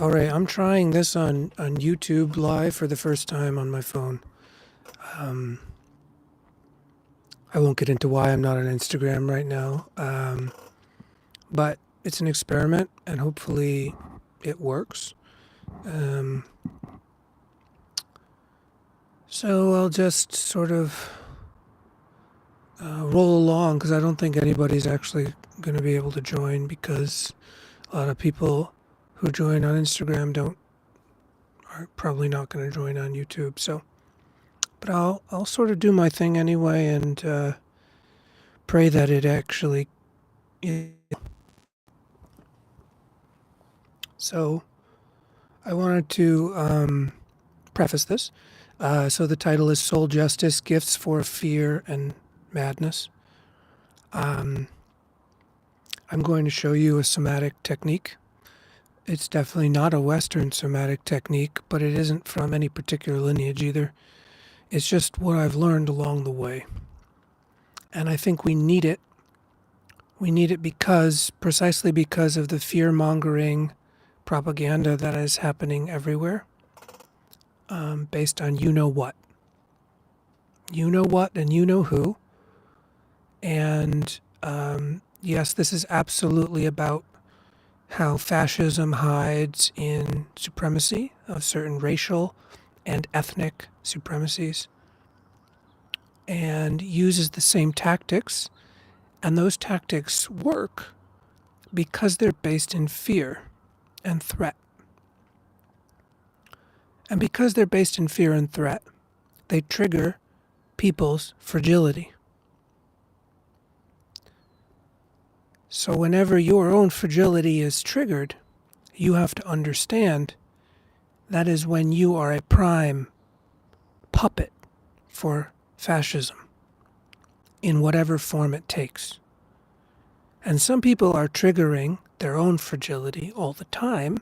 All right, I'm trying this on YouTube Live for the first time on my phone. Um, I won't get into why I'm not on Instagram right now, but it's an experiment and hopefully it works. Um, so I'll just sort of roll along because I don't think anybody's actually going to be able to join because a lot of people who join on Instagram don't are probably not going to join on YouTube. So, but I'll sort of do my thing anyway and pray that it actually. So I wanted to preface this. So the title is Soul Justice: Gifts for Fear and Madness. I'm going to show you a somatic technique. It's definitely not a Western somatic technique, but it isn't from any particular lineage either. It's just what I've learned along the way. And I think we need it. We need it precisely because of the fear mongering propaganda that is happening everywhere, based on you know what. You know what and you know who. And yes, this is absolutely about how fascism hides in supremacy of certain racial and ethnic supremacies and uses the same tactics. And those tactics work because they're based in fear and threat. And because they're based in fear and threat, they trigger people's fragility. So whenever your own fragility is triggered, you have to understand that is when you are a prime puppet for fascism in whatever form it takes. And some people are triggering their own fragility all the time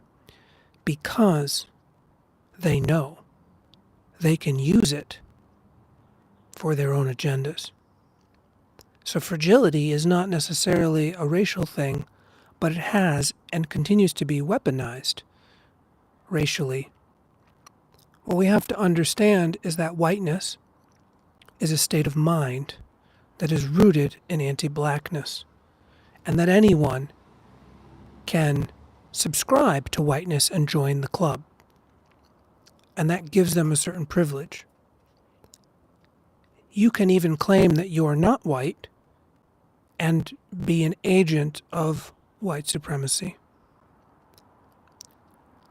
because they know they can use it for their own agendas. So fragility is not necessarily a racial thing, but it has and continues to be weaponized racially. What we have to understand is that whiteness is a state of mind that is rooted in anti-blackness, and that anyone can subscribe to whiteness and join the club. And that gives them a certain privilege. You can even claim that you are not white and be an agent of white supremacy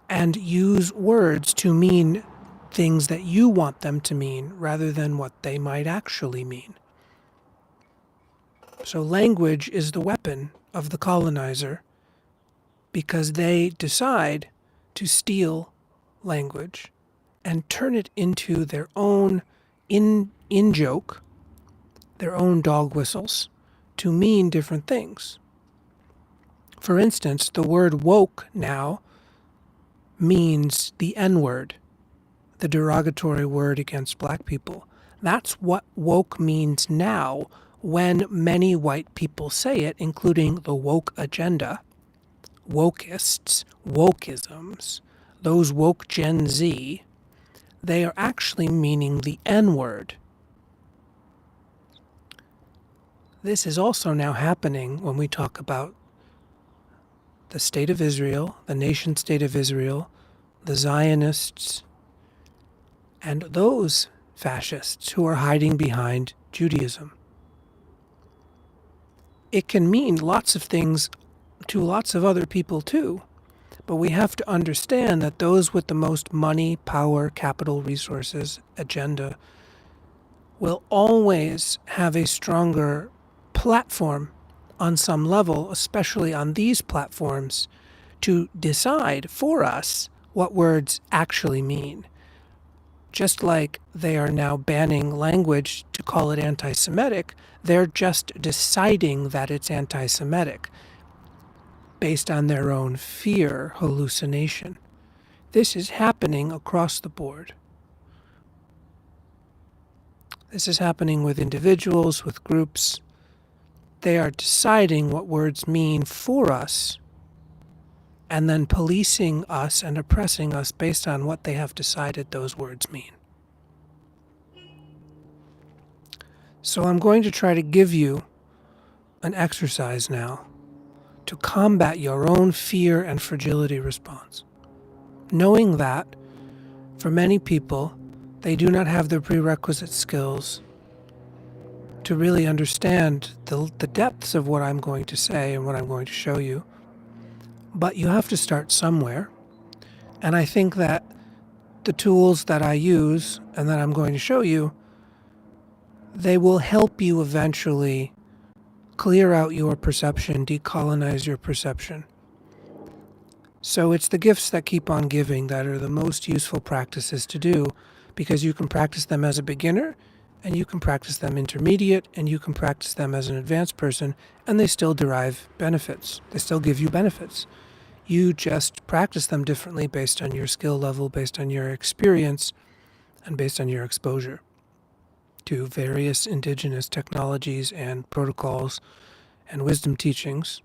and use words to mean things that you want them to mean rather than what they might actually mean. So language is the weapon of the colonizer because they decide to steal language and turn it into their own in joke, their own dog whistles, to mean different things. For instance, the word woke now means the N-word, the derogatory word against black people. That's what woke means now when many white people say it, including the woke agenda, wokeists, wokeisms, those woke Gen Z. They are actually meaning the N-word. This is also now happening when we talk about the state of Israel, the nation state of Israel, the Zionists, and those fascists who are hiding behind Judaism. It can mean lots of things to lots of other people too, but we have to understand that those with the most money, power, capital, resources, agenda will always have a stronger platform on some level, especially on these platforms, to decide for us what words actually mean. Just like they are now banning language to call it anti-Semitic, they're just deciding that it's anti-Semitic based on their own fear hallucination. This is happening across the board. This is happening with individuals, with groups. They are deciding what words mean for us and then policing us and oppressing us based on what they have decided those words mean. So I'm going to try to give you an exercise now to combat your own fear and fragility response. Knowing that, for many people, they do not have the prerequisite skills to really understand the depths of what I'm going to say and what I'm going to show you. But you have to start somewhere. And I think that the tools that I use and that I'm going to show you, they will help you eventually clear out your perception, decolonize your perception. So it's the gifts that keep on giving that are the most useful practices to do, because you can practice them as a beginner, and you can practice them intermediate, and you can practice them as an advanced person, and they still derive benefits. They still give you benefits. You just practice them differently based on your skill level, based on your experience, and based on your exposure to various indigenous technologies and protocols and wisdom teachings.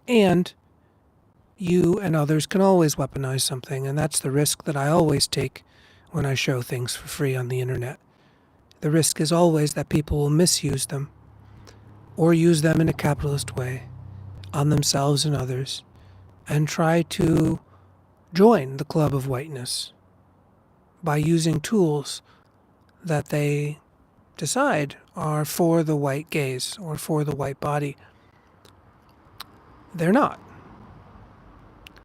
And you and others can always weaponize something, and that's the risk that I always take when I show things for free on the internet. The risk is always that people will misuse them or use them in a capitalist way on themselves and others and try to join the club of whiteness by using tools that they decide are for the white gaze or for the white body. They're not.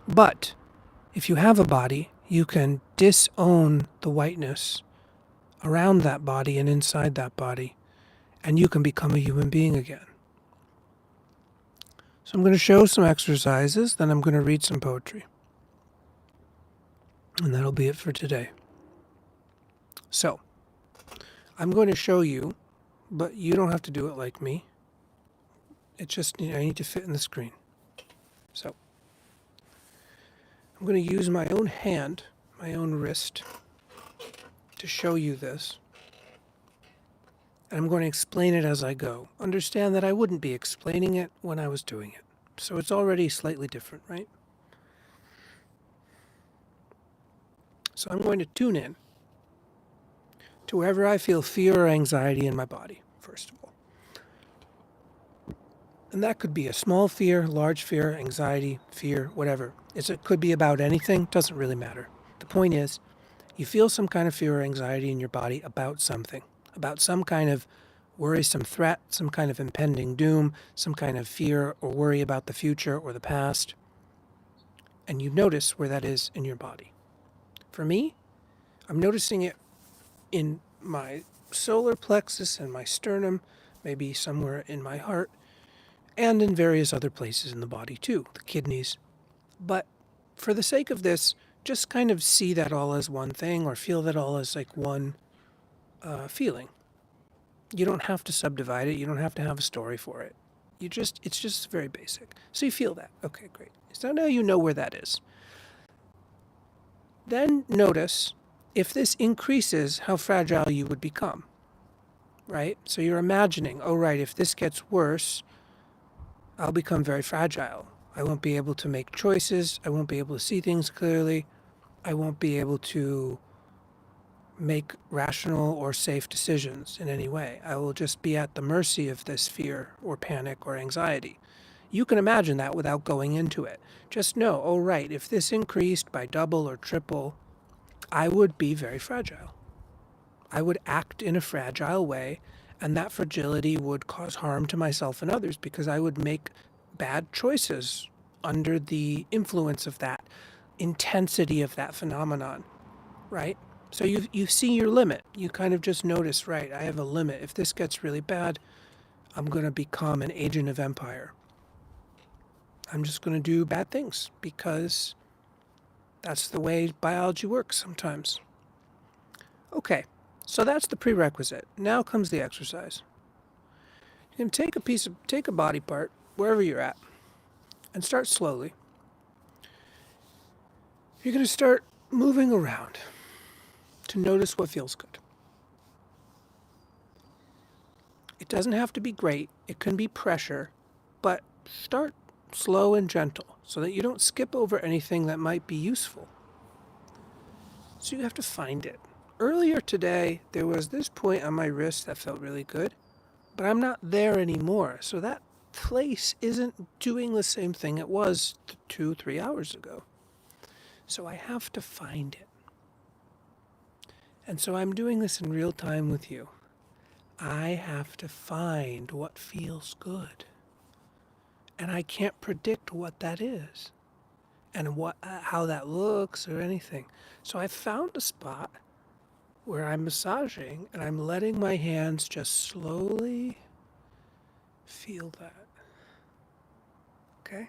But if you have a body, you can disown the whiteness around that body and inside that body, and you can become a human being again. So I'm going to show some exercises, then I'm going to read some poetry. And that'll be it for today. So, I'm going to show you, but you don't have to do it like me. It's just, I need to fit in the screen. So, I'm going to use my own hand, my own wrist, to show you this. And I'm going to explain it as I go. Understand that I wouldn't be explaining it when I was doing it. So it's already slightly different, right? So I'm going to tune in to wherever I feel fear or anxiety in my body, first of all. And that could be a small fear, large fear, anxiety, fear, whatever. It could be about anything, doesn't really matter. The point is, you feel some kind of fear or anxiety in your body about something, about some kind of worrisome threat, some kind of impending doom, some kind of fear or worry about the future or the past. And you notice where that is in your body. For me, I'm noticing it in my solar plexus and my sternum, maybe somewhere in my heart, and in various other places in the body too, the kidneys. But for the sake of this, just kind of see that all as one thing or feel that all as like one feeling. You don't have to subdivide it. You don't have to have a story for it. It's just very basic. So you feel that. Okay, great. So now you know where that is. Then notice if this increases how fragile you would become, right? So you're imagining, oh, right, if this gets worse, I'll become very fragile. I won't be able to make choices. I won't be able to see things clearly. I won't be able to make rational or safe decisions in any way. I will just be at the mercy of this fear or panic or anxiety. You can imagine that without going into it. Just know, oh, right, if this increased by double or triple, I would be very fragile. I would act in a fragile way, and that fragility would cause harm to myself and others because I would make bad choices under the influence of that intensity of that phenomenon, right? So you see your limit. You kind of just notice, right, I have a limit. If this gets really bad, I'm going to become an agent of empire. I'm just going to do bad things because that's the way biology works sometimes. Okay, so that's the prerequisite. Now comes the exercise. You can take a body part, wherever you're at, and start slowly. You're going to start moving around to notice what feels good. It doesn't have to be great. It can be pressure, but start slow and gentle so that you don't skip over anything that might be useful. So you have to find it. Earlier today, there was this point on my wrist that felt really good, but I'm not there anymore. So that place isn't doing the same thing it was 2, 3 hours ago. So I have to find it. And so I'm doing this in real time with you. I have to find what feels good. And I can't predict what that is and how that looks or anything. So I found a spot where I'm massaging and I'm letting my hands just slowly feel that. Okay?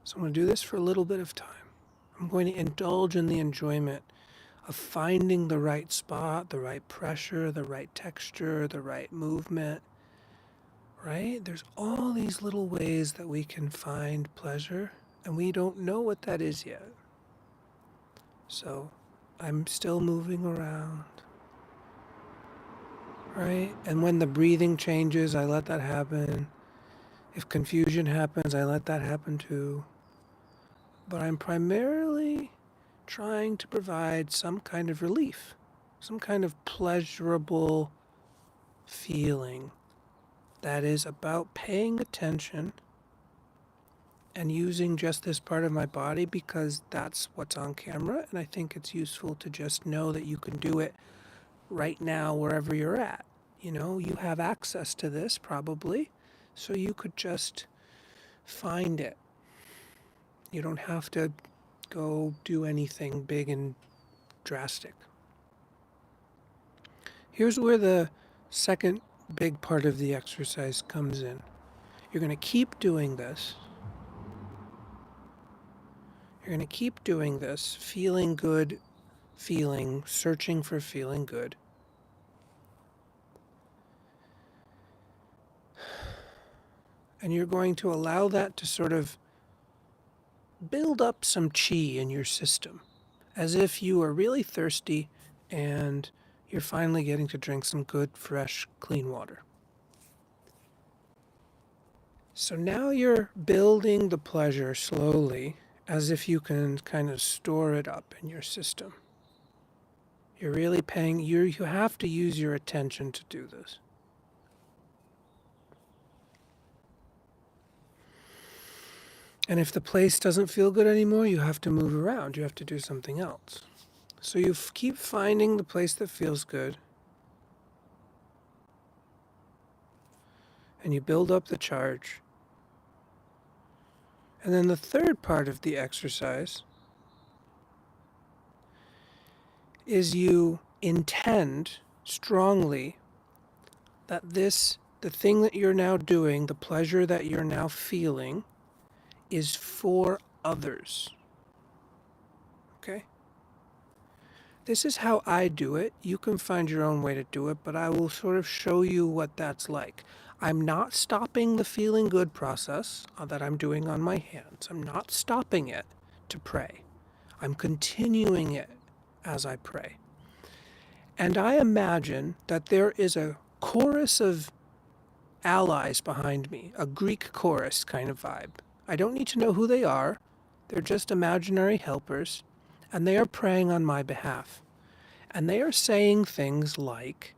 So I'm going to do this for a little bit of time. I'm going to indulge in the enjoyment of finding the right spot, the right pressure, the right texture, the right movement, right? There's all these little ways that we can find pleasure, and we don't know what that is yet. So I'm still moving around, right? And when the breathing changes, I let that happen. If confusion happens, I let that happen too. But I'm primarily trying to provide some kind of relief, some kind of pleasurable feeling that is about paying attention and using just this part of my body because that's what's on camera. And I think it's useful to just know that you can do it right now wherever you're at. You know, you have access to this probably, so you could just find it. You don't have to go do anything big and drastic. Here's where the second big part of the exercise comes in. You're going to keep doing this. You're going to keep doing this, feeling good, searching for feeling good. And you're going to allow that to sort of build up some chi in your system, as if you are really thirsty and you're finally getting to drink some good, fresh, clean water. So now you're building the pleasure slowly, as if you can kind of store it up in your system. You're really paying, you have to use your attention to do this. And if the place doesn't feel good anymore, you have to move around. You have to do something else. So you keep finding the place that feels good. And you build up the charge. And then the third part of the exercise is you intend strongly that the thing that you're now doing, the pleasure that you're now feeling, is for others. Okay? This is how I do it. You can find your own way to do it, but I will sort of show you what that's like. I'm not stopping the feeling good process that I'm doing on my hands. I'm not stopping it to pray. I'm continuing it as I pray. And I imagine that there is a chorus of allies behind me, a Greek chorus kind of vibe. I don't need to know who they are. They're just imaginary helpers, and they are praying on my behalf. And they are saying things like,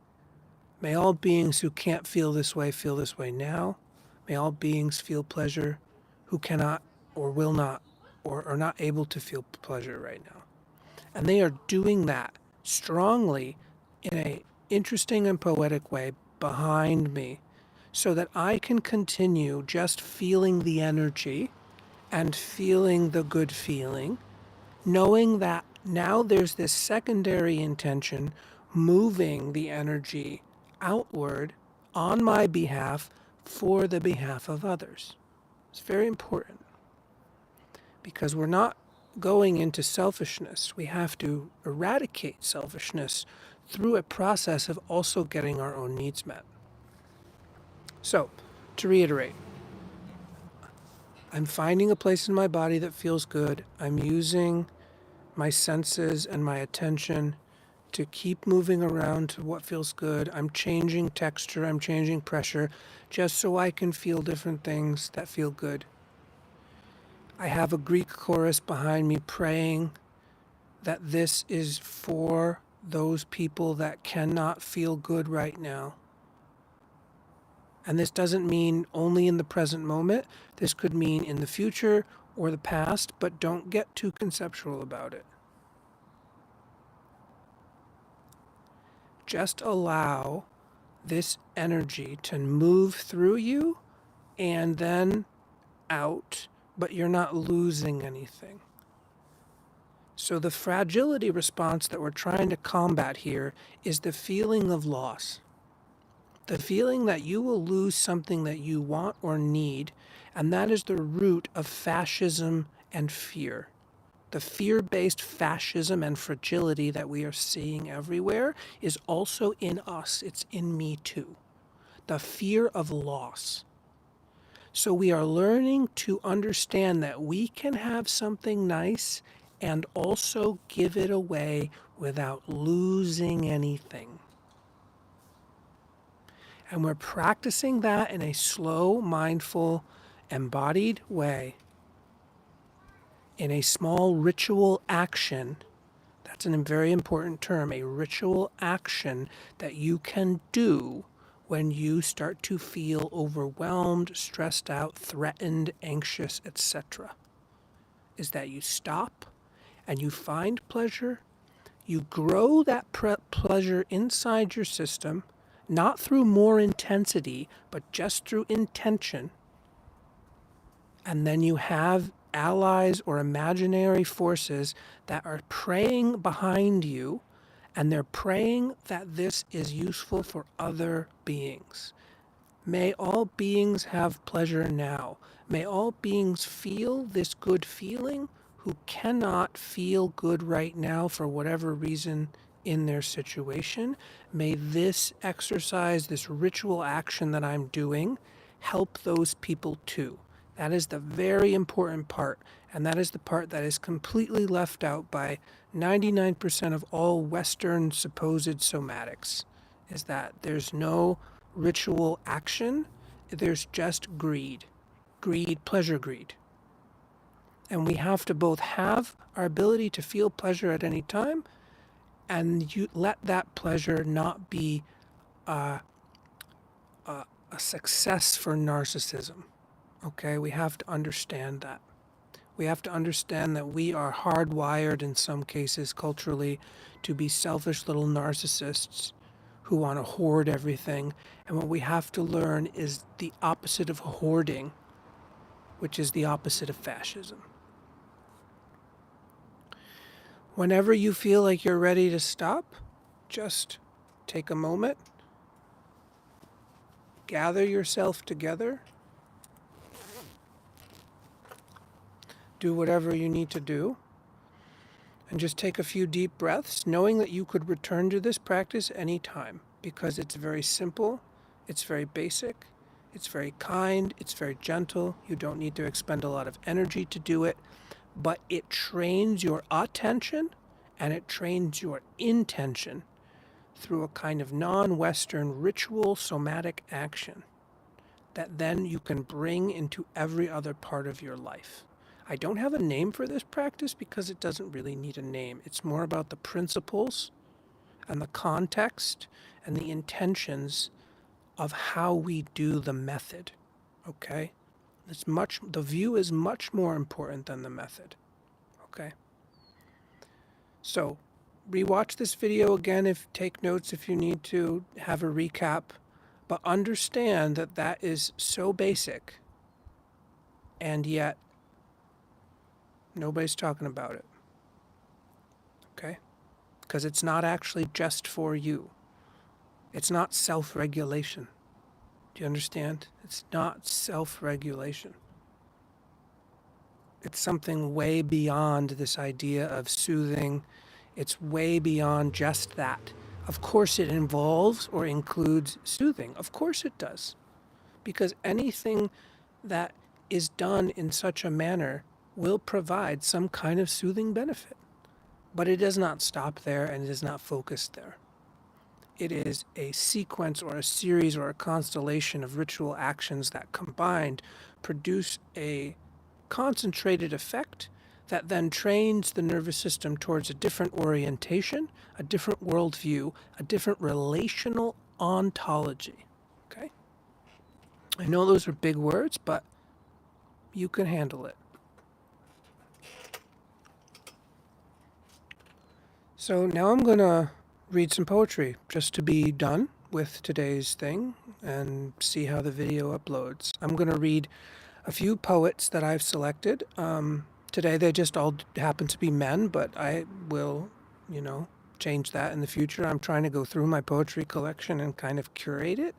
may all beings who can't feel this way now. May all beings feel pleasure who cannot or will not or are not able to feel pleasure right now. And they are doing that strongly in an interesting and poetic way behind me so that I can continue just feeling the energy and feeling the good feeling, knowing that now there's this secondary intention moving the energy outward on my behalf for the behalf of others. It's very important because we're not going into selfishness. We have to eradicate selfishness through a process of also getting our own needs met. So, to reiterate, I'm finding a place in my body that feels good. I'm using my senses and my attention to keep moving around to what feels good. I'm changing texture, I'm changing pressure, just so I can feel different things that feel good. I have a Greek chorus behind me praying that this is for those people that cannot feel good right now. And this doesn't mean only in the present moment. This could mean in the future or the past, but don't get too conceptual about it. Just allow this energy to move through you and then out, but you're not losing anything. So the fragility response that we're trying to combat here is the feeling of loss. The feeling that you will lose something that you want or need, and that is the root of fascism and fear. The fear-based fascism and fragility that we are seeing everywhere is also in us. It's in me too. The fear of loss. So we are learning to understand that we can have something nice and also give it away without losing anything. And we're practicing that in a slow, mindful, embodied way. In a small ritual action, that's a very important term, a ritual action that you can do when you start to feel overwhelmed, stressed out, threatened, anxious, etc. Is that you stop and you find pleasure, you grow that pleasure inside your system, not through more intensity, but just through intention. And then you have allies or imaginary forces that are praying behind you, and they're praying that this is useful for other beings. May all beings have pleasure now. May all beings feel this good feeling who cannot feel good right now for whatever reason in their situation. May this exercise, this ritual action that I'm doing, help those people too. That is the very important part, and that is the part that is completely left out by 99% of all Western supposed somatics, is that there's no ritual action, there's just greed. Greed, pleasure greed. And we have to both have our ability to feel pleasure at any time, and you let that pleasure not be a success for narcissism. Okay, we have to understand that. We have to understand that we are hardwired in some cases culturally to be selfish little narcissists who want to hoard everything. And what we have to learn is the opposite of hoarding, which is the opposite of fascism. Whenever you feel like you're ready to stop, just take a moment, gather yourself together, do whatever you need to do, and just take a few deep breaths, knowing that you could return to this practice anytime, because it's very simple, it's very basic, it's very kind, it's very gentle. You don't need to expend a lot of energy to do it, but it trains your attention and it trains your intention through a kind of non-Western ritual somatic action that then you can bring into every other part of your life. I don't have a name for this practice because it doesn't really need a name. It's more about the principles and the context and the intentions of how we do the method. Okay? The view is much more important than the method. Okay? So, rewatch this video again, take notes if you need to, have a recap, but understand that that is so basic, and yet nobody's talking about it. Okay? Because it's not actually just for you. It's not self-regulation. Do you understand? It's not self-regulation. It's something way beyond this idea of soothing. It's way beyond just that. Of course it involves or includes soothing. Of course it does. Because anything that is done in such a manner will provide some kind of soothing benefit. But it does not stop there, and it is not focused there. It is a sequence or a series or a constellation of ritual actions that combined produce a concentrated effect that then trains the nervous system towards a different orientation, a different worldview, a different relational ontology. Okay? I know those are big words, but you can handle it. So now I'm going to read some poetry just to be done with today's thing and see how the video uploads. I'm going to read a few poets that I've selected. Today they just all happen to be men, but I will, change that in the future. I'm trying to go through my poetry collection and kind of curate it,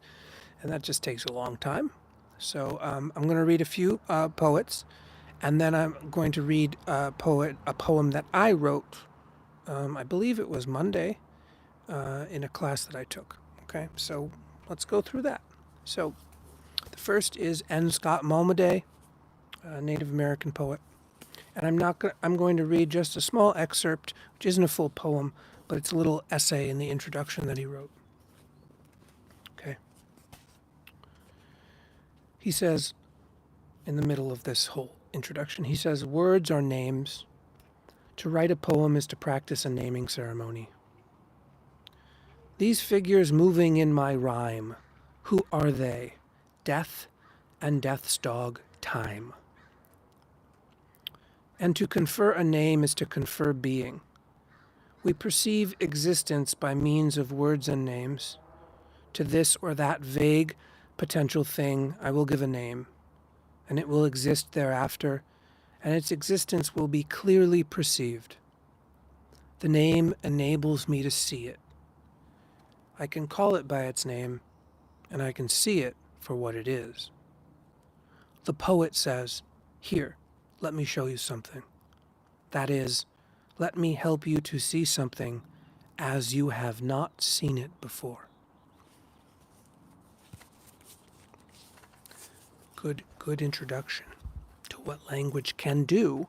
and that just takes a long time. So I'm going to read a few poets, and then I'm going to read a poem that I wrote. I believe it was Monday in a class that I took. Okay, so let's go through that. So the first is N. Scott Malmaday, a Native American poet. And I'm going to read just a small excerpt, which isn't a full poem, but it's a little essay in the introduction that he wrote. Okay. He says, in the middle of this whole introduction, he says, words are names. To write a poem is to practice a naming ceremony. These figures moving in my rhyme, who are they? Death and death's dog, time. And to confer a name is to confer being. We perceive existence by means of words and names. To this or that vague potential thing I will give a name, and it will exist thereafter, and its existence will be clearly perceived. The name enables me to see it. I can call it by its name, and I can see it for what it is. The poet says, "Here, let me show you something." That is, let me help you to see something as you have not seen it before. Good introduction to what language can do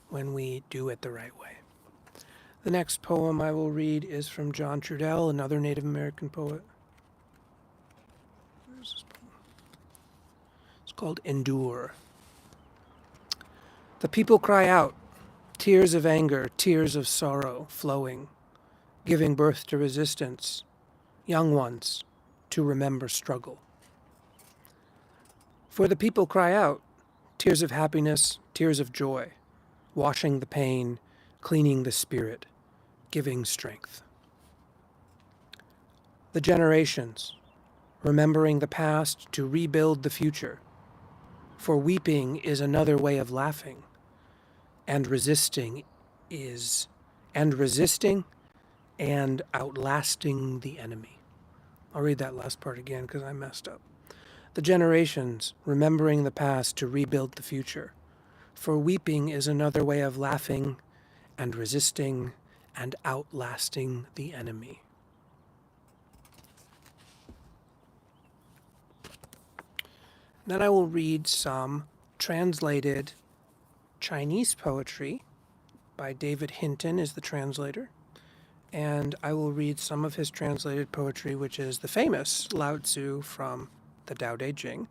when we do it the right way. The next poem I will read is from John Trudell, another Native American poet. Where's this poem? It's called Endure. The people cry out, tears of anger, tears of sorrow flowing, giving birth to resistance, young ones to remember struggle. For the people cry out, tears of happiness, tears of joy, washing the pain, cleaning the spirit, giving strength. The generations, remembering the past to rebuild the future, for weeping is another way of laughing, and resisting and outlasting the enemy. I'll read that last part again because I messed up. The generations, remembering the past to rebuild the future, for weeping is another way of laughing and resisting and outlasting the enemy. Then I will read some translated Chinese poetry by David Hinton is the translator. And I will read some of his translated poetry, which is the famous Lao Tzu from the Tao Te Ching.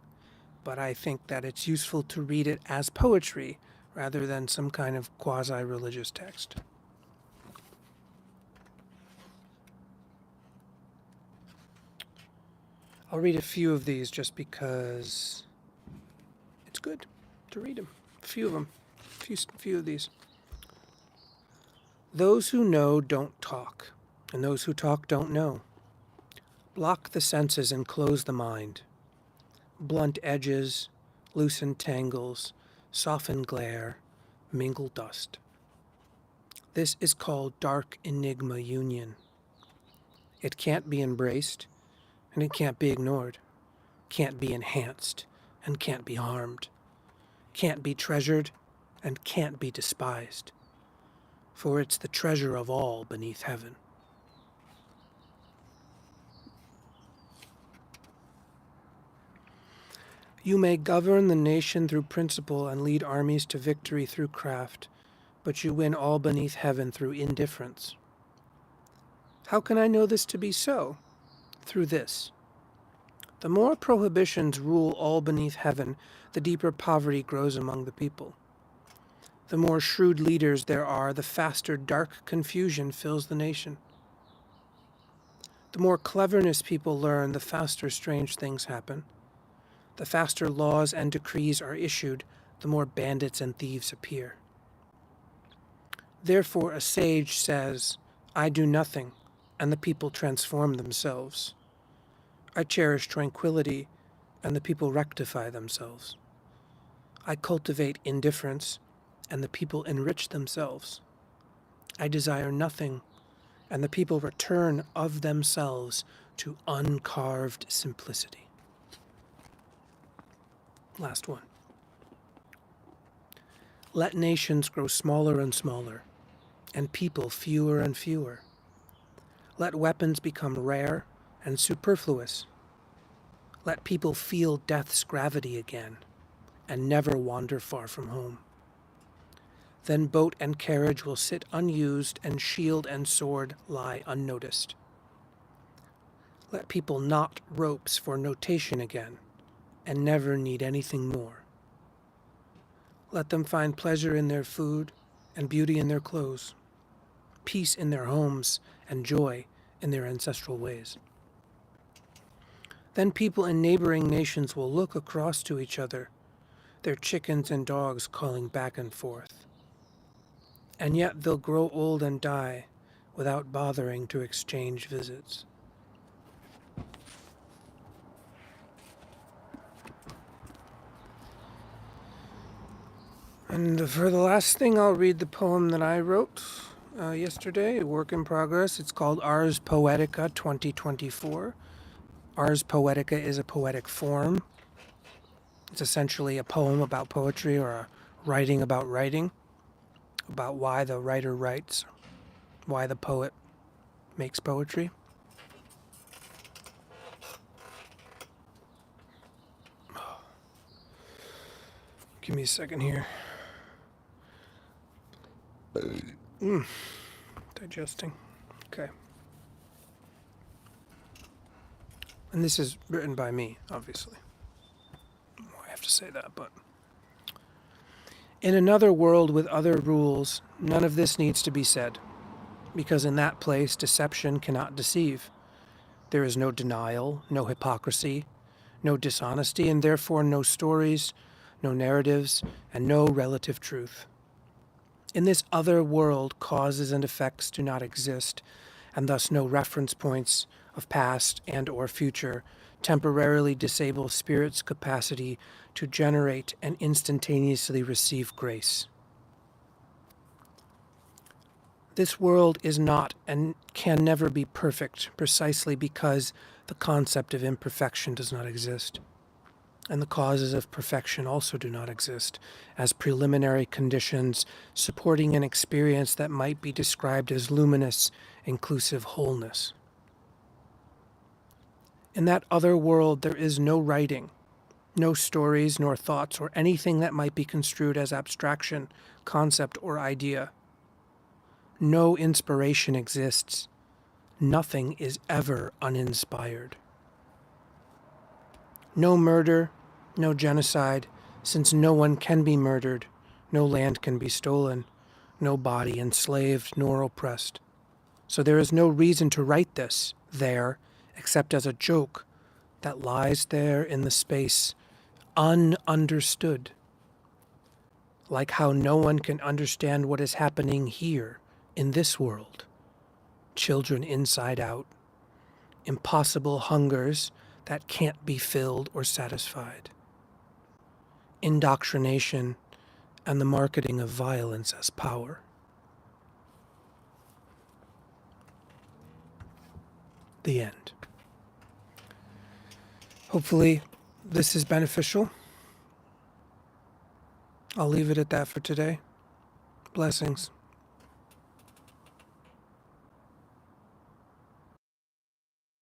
But I think that it's useful to read it as poetry rather than some kind of quasi-religious text. I'll read a few of these just because it's good to read them. A few of them. A few of these. Those who know don't talk, and those who talk don't know. Block the senses and close the mind. Blunt edges, loosen tangles, soften glare, mingle dust. This is called dark enigma union. It can't be embraced, and it can't be ignored, can't be enhanced, and can't be harmed, can't be treasured, and can't be despised, for it's the treasure of all beneath heaven. You may govern the nation through principle and lead armies to victory through craft, but you win all beneath heaven through indifference. How can I know this to be so? Through this. The more prohibitions rule all beneath heaven, the deeper poverty grows among the people. The more shrewd leaders there are, the faster dark confusion fills the nation. The more cleverness people learn, the faster strange things happen. The faster laws and decrees are issued, the more bandits and thieves appear. Therefore a sage says, I do nothing, and the people transform themselves. I cherish tranquility, and the people rectify themselves. I cultivate indifference, and the people enrich themselves. I desire nothing, and the people return of themselves to uncarved simplicity. Last one. Let nations grow smaller and smaller, and people fewer and fewer. Let weapons become rare and superfluous. Let people feel death's gravity again, and never wander far from home. Then boat and carriage will sit unused, and shield and sword lie unnoticed. Let people knot ropes for notation again, and never need anything more. Let them find pleasure in their food, and beauty in their clothes, peace in their homes, and joy in their ancestral ways. Then people in neighboring nations will look across to each other, their chickens and dogs calling back and forth. And yet they'll grow old and die without bothering to exchange visits. And for the last thing, I'll read the poem that I wrote yesterday, a work in progress. It's called Ars Poetica 2024. Ars Poetica is a poetic form. It's essentially a poem about poetry, or a writing, about why the writer writes, why the poet makes poetry. Give me a second here. Digesting. Okay. And this is written by me, obviously. I have to say that, but... In another world with other rules, none of this needs to be said, because in that place deception cannot deceive. There is no denial, no hypocrisy, no dishonesty, and therefore no stories, no narratives, and no relative truth. In this other world, causes and effects do not exist, and thus no reference points of past and or future temporarily disable spirit's capacity to generate and instantaneously receive grace. This world is not and can never be perfect precisely because the concept of imperfection does not exist. And the causes of perfection also do not exist as preliminary conditions supporting an experience that might be described as luminous, inclusive wholeness. In that other world, there is no writing, no stories, nor thoughts, or anything that might be construed as abstraction, concept, or idea. No inspiration exists. Nothing is ever uninspired. No murder, no genocide, since no one can be murdered, no land can be stolen, no body enslaved nor oppressed. So there is no reason to write this there, except as a joke that lies there in the space, ununderstood. Like how no one can understand what is happening here, in this world. Children inside out, impossible hungers that can't be filled or satisfied, indoctrination, and the marketing of violence as power. The end. Hopefully this is beneficial. I'll leave it at that for today. Blessings.